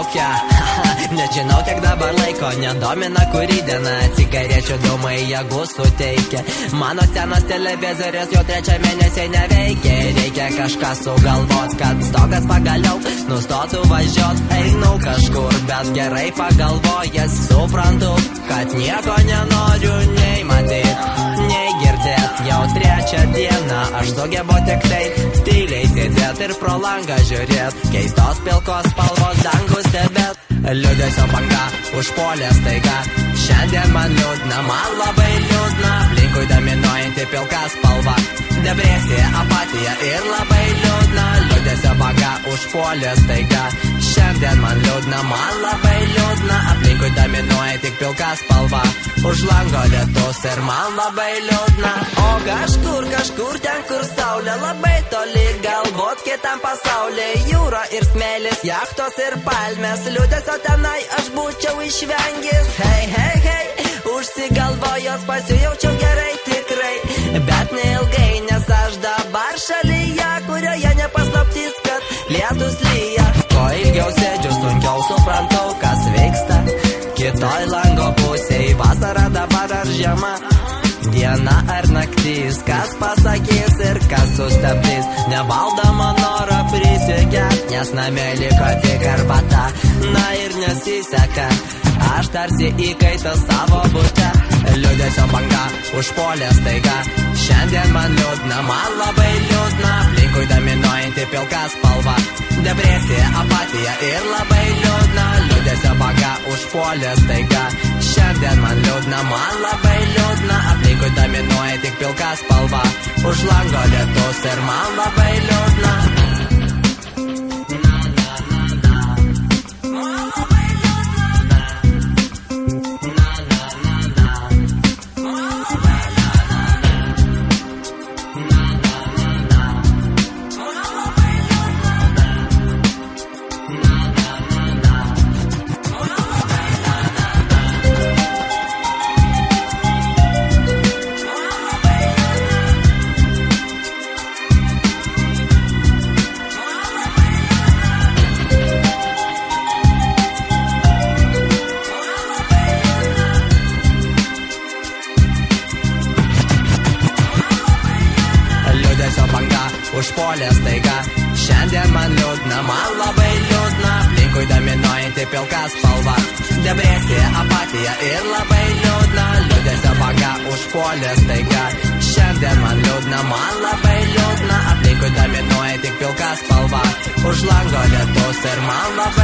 laukia. Nežinau, kiek dabar laiko, nedomina kuri diena. Cigarečių dūmai jėgų suteikia. Mano senas televizorius jau 3 mėnesiai neveikia. Reikia kažką sugalvot, kad stogas pagaliau nustotų važiuot. Einu kažkur, bet gerai pagalvojęs suprantu, kad nieko nenoriu nei matyt, nei girdėt. Jau 3 dieną aš sugebu tik tai tyliai sėdėt ir pro langą žiūrėt, keistos pilkos spalvos dangų stebėt. Liūdesio banga užpuolė staiga. Šiandien man liūdna, man labai liūdna. Aplinkui dominuojanti pilka spalva, depresija, apatija ir labai liūdna. Liūdesio banga užpuolė staiga. Šiandien man liūdna, man labai liūdna. Aplinkui dominuoja tik pilka spalva, už lango lietus ir man labai liūdna. O kažkur ten, kur saulė labai toli, galbūt kitam pasaulyje jūra ir smėlis, jachtos ir palmės. Liūdesio tenai aš būčiau išvengęs. Hei, hei, hei, užsigalvojęs pasijaučiau gerai tikrai, bet neilgai, nes aš dabar šalyje, kurioje nepaslaptis, kad lietus lyja. Ko ilgiau sėdžiu, sunkiau suprantu, kas vyksta kitoj lango pusėj. Vasara dabar ar žiema, diena ar naktis, kas pasakys ir kas sustabdys nevaldama norą prisigert, nes namie liko tik arbata. Na ir nesiseka, aš tarsi įkaitas savo bute. Liūdesio banga užpuolė staiga. Šiandien man liūdna, man labai liūdna. Aplinkui dominuojanti pilka spalva, depresija, apatija ir labai liūdna. Liūdesio banga užpuolė staiga. Šiandien man liūdna, man labai liūdna. Aplinkui dominuoja tik pilka spalva, už lango lietus ir man labai liūdna. Užpuolė staiga. Šiandien man liūdna, man labai liūdna. Aplinkui dominuojanti pilka spalva, depresija, apatija ir labai liūdna. Liūdesio banga užpuolė staiga. Šiandien man liūdna, man labai liūdna. Aplinkui dominuoja tik pilka spalva, už lango lietus ir man labai